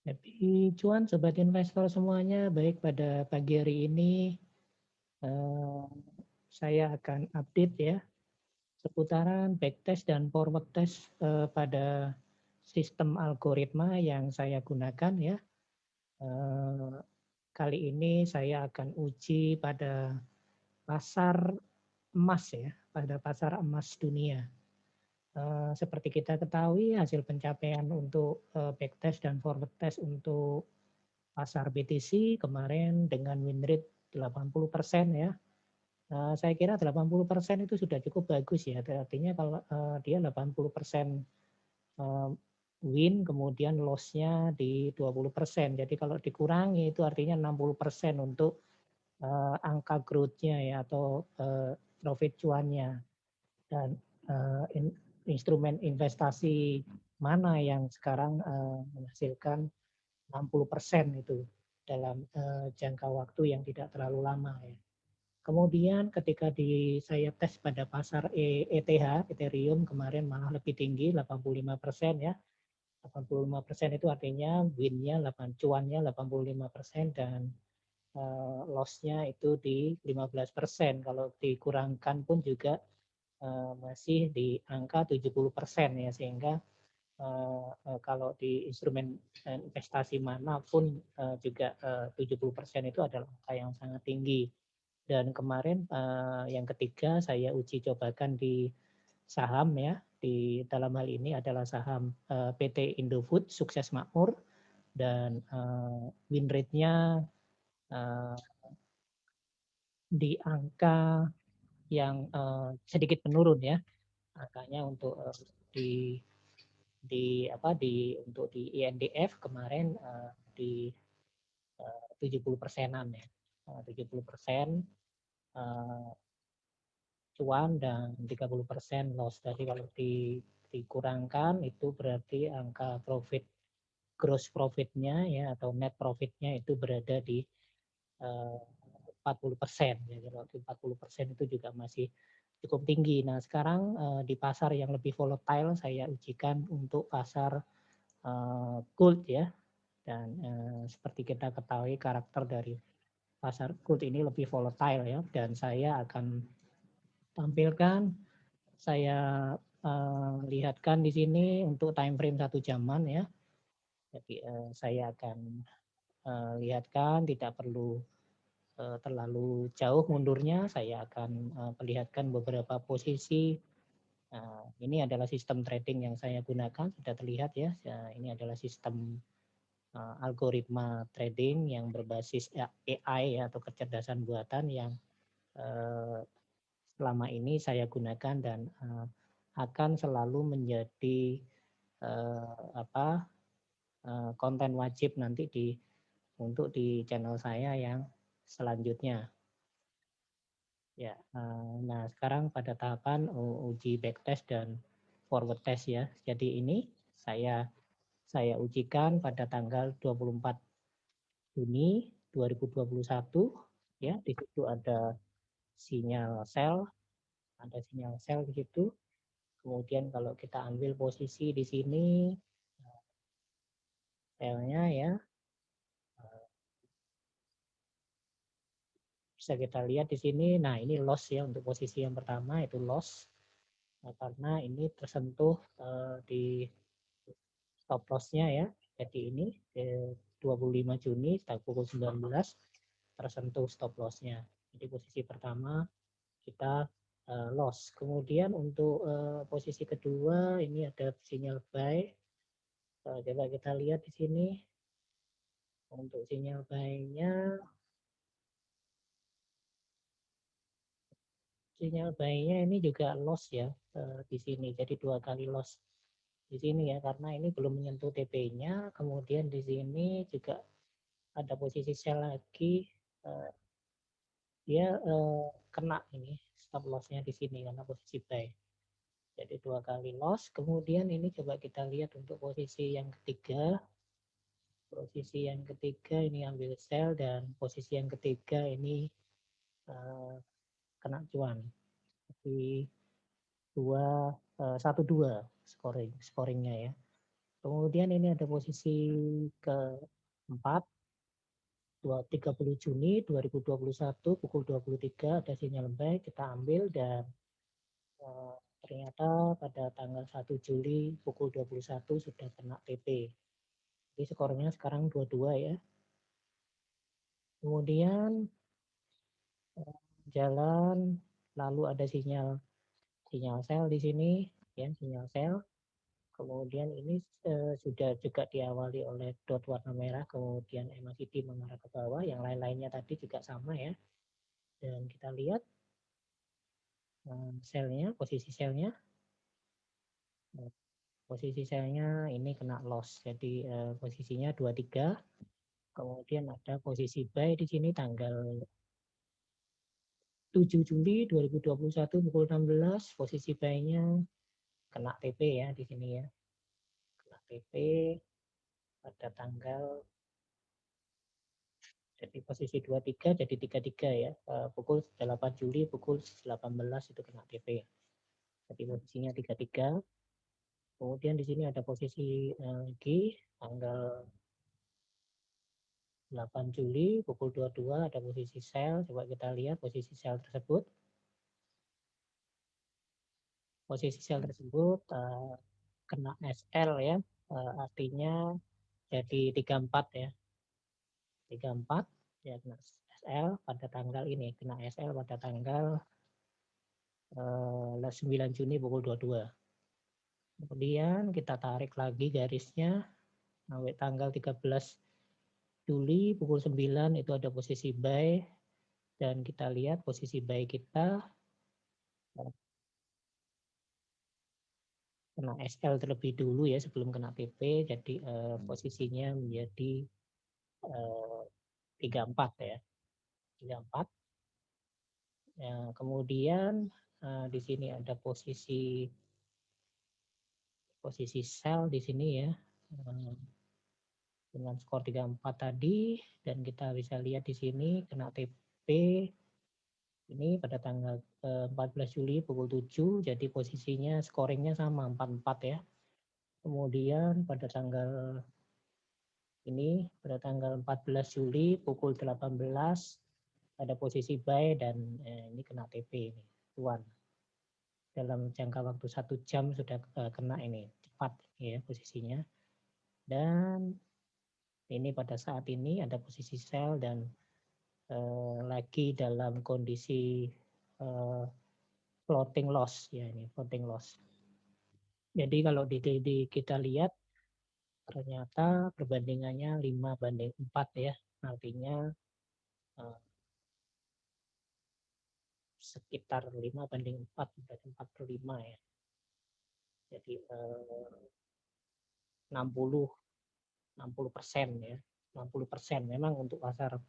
Happy cuan sobat investor semuanya, baik pada pagi hari ini eh, saya akan update ya seputaran backtest dan forward test pada sistem algoritma yang saya gunakan ya. Eh, Kali ini saya akan uji pada pasar emas ya, pada pasar emas dunia. Seperti kita ketahui hasil pencapaian untuk backtest dan forward test untuk pasar BTC kemarin dengan win rate 80% ya. Saya kira 80% itu sudah cukup bagus ya. Artinya kalau dia 80% win kemudian loss-nya di 20%. Jadi kalau dikurangi itu artinya 60% untuk angka growth-nya ya atau profit cuannya. Dan instrumen investasi mana yang sekarang menghasilkan 60% itu dalam jangka waktu yang tidak terlalu lama ya. Kemudian ketika saya tes pada pasar ETH, Ethereum kemarin malah lebih tinggi 85% ya. 85% itu artinya win-nya, cuannya 85% dan loss-nya itu di 15%. Kalau dikurangkan pun juga masih di angka 70% ya, sehingga kalau di instrumen investasi manapun juga 70% itu adalah angka yang sangat tinggi. Dan kemarin yang ketiga saya uji cobakan di saham ya, di dalam hal ini adalah saham PT Indofood Sukses Makmur dan win rate-nya di angka yang sedikit menurun ya, angkanya untuk untuk di INDF kemarin di 70%-an ya. 70% cuan dan 30% loss. Jadi kalau dikurangkan itu berarti angka gross profit-nya ya atau net profit-nya itu berada di 40%. Jadi kalau 40% itu juga masih cukup tinggi. Nah, sekarang di pasar yang lebih volatile saya ujikan untuk pasar gold ya. Dan seperti kita ketahui karakter dari pasar gold ini lebih volatile ya, dan saya akan tampilkan, saya lihatkan di sini untuk time frame 1 jaman ya. Jadi saya akan lihatkan, tidak perlu terlalu jauh mundurnya, saya akan perlihatkan beberapa posisi. Ini adalah sistem trading yang saya gunakan, sudah terlihat ya. Ini adalah sistem algoritma trading yang berbasis AI ya, atau kecerdasan buatan yang selama ini saya gunakan dan akan selalu menjadi konten wajib nanti untuk di channel saya yang selanjutnya. Ya, nah sekarang pada tahapan uji backtest dan forward test ya. Jadi ini saya ujikan pada tanggal 24 Juni 2021 ya. Di situ ada sinyal sell, di situ. Kemudian kalau kita ambil posisi di sini sell-nya ya, bisa kita lihat di sini. Nah, ini loss ya untuk posisi yang pertama, itu loss. Nah, karena ini tersentuh di stop loss-nya ya. Jadi ini 25 Juni pukul 19 tersentuh stop loss-nya. Jadi posisi pertama kita loss. Kemudian untuk posisi kedua ini ada sinyal buy. Coba kita lihat di sini untuk sinyal buy-nya. Sinyal buy-nya ini juga loss ya di sini. Jadi 2 kali loss di sini ya, karena ini belum menyentuh TP-nya. Kemudian di sini juga ada posisi sell lagi. Dia kena ini stop loss-nya di sini karena posisi buy. Jadi 2 kali loss. Kemudian ini coba kita lihat untuk posisi yang ketiga. Posisi yang ketiga ini ambil sell dan posisi yang ketiga ini kena cuan. Jadi 1-2 scoringnya ya. Kemudian ini ada posisi keempat, 30 Juni 2021 pukul 23 ada sinyal buy, kita ambil dan ternyata pada tanggal 1 Juli pukul 21 sudah kena TP. Jadi skornya sekarang 22 ya. Kemudian jalan, lalu ada sinyal sell di sini, ya sinyal sell. Kemudian ini sudah juga diawali oleh dot warna merah, kemudian MACD mengarah ke bawah, yang lain-lainnya tadi juga sama ya. Dan kita lihat selnya, posisi selnya ini kena loss, jadi posisinya 23. Kemudian ada posisi buy di sini tanggal 7 Juli 2021 pukul 16, posisi buy-nya kena TP ya di sini ya. Kena TP pada tanggal, jadi posisi 23 jadi 33 ya. Pukul 8 Juli pukul 18 itu kena TP. Jadi posisinya 33. Kemudian di sini ada posisi lagi tanggal 8 Juli pukul 22 ada posisi sell. Coba kita lihat posisi sell tersebut. Posisi sell tersebut kena SL ya, artinya jadi 34 ya. 34 ya kena SL pada tanggal ini, kena SL pada tanggal 9 Juni pukul 22. Kemudian kita tarik lagi garisnya sampai tanggal 13 Juli pukul 9 itu ada posisi buy dan kita lihat posisi buy kita kena SL terlebih dulu ya sebelum kena TP, jadi posisinya menjadi 34 ya. 34. Ya, kemudian di sini ada posisi sell di sini ya. Dengan skor 34 tadi dan kita bisa lihat di sini kena TP ini pada tanggal 14 Juli pukul 7, jadi posisinya scoringnya sama 44 ya. Kemudian pada tanggal ini pada tanggal 14 Juli pukul 18 ada posisi buy dan ini kena TP ini tuan. Dalam jangka waktu 1 jam sudah kena ini cepat ya posisinya. Dan ini pada saat ini ada posisi sell dan lagi dalam kondisi floating loss ya, ini floating loss. Jadi kalau kita lihat ternyata perbandingannya 5:4 ya, artinya sekitar 5:4 berarti 4/5 ya. Jadi 60% ya, 60%. Memang untuk pasar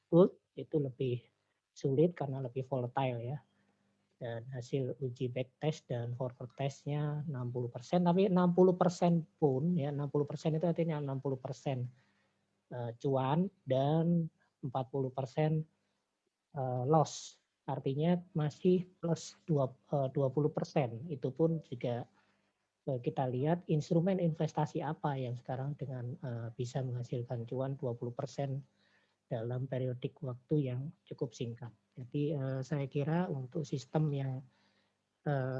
gold itu lebih sulit karena lebih volatile ya. Dan hasil uji backtest dan forward testnya 60%, tapi 60% pun ya, 60% itu artinya 60% cuan dan 40% loss, artinya masih plus 20%. Itu pun juga kita lihat instrumen investasi apa yang sekarang dengan bisa menghasilkan cuan 20% dalam periodik waktu yang cukup singkat. Jadi saya kira untuk sistem yang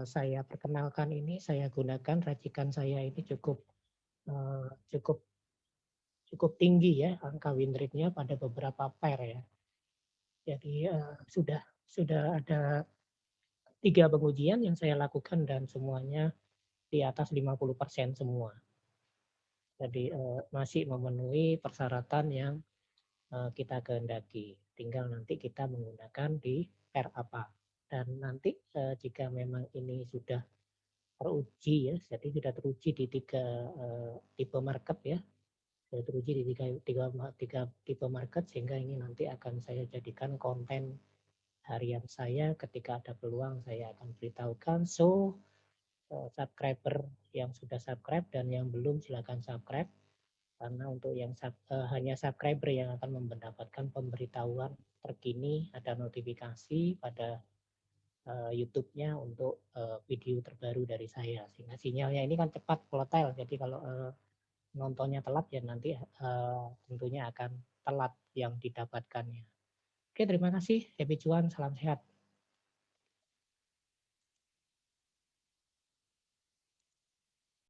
saya perkenalkan ini, saya gunakan, racikan saya ini cukup tinggi ya angka win rate-nya pada beberapa pair ya. Jadi sudah ada 3 pengujian yang saya lakukan dan semuanya di atas 50% semua. Jadi masih memenuhi persyaratan yang kita kehendaki. Tinggal nanti kita menggunakan di pair apa. Dan nanti jika memang ini sudah teruji ya, jadi sudah teruji di 3 tipe market ya, sudah teruji di tiga tipe market, sehingga ini nanti akan saya jadikan konten harian saya. Ketika ada peluang saya akan beritahukan. So subscriber yang sudah subscribe dan yang belum silakan subscribe, karena untuk yang hanya subscriber yang akan mendapatkan pemberitahuan terkini, ada notifikasi pada YouTube-nya untuk video terbaru dari saya, sehingga sinyalnya ini kan cepat volatile. Jadi kalau nontonnya telat ya nanti tentunya akan telat yang didapatkannya. Oke, terima kasih. Happy cuan, salam sehat.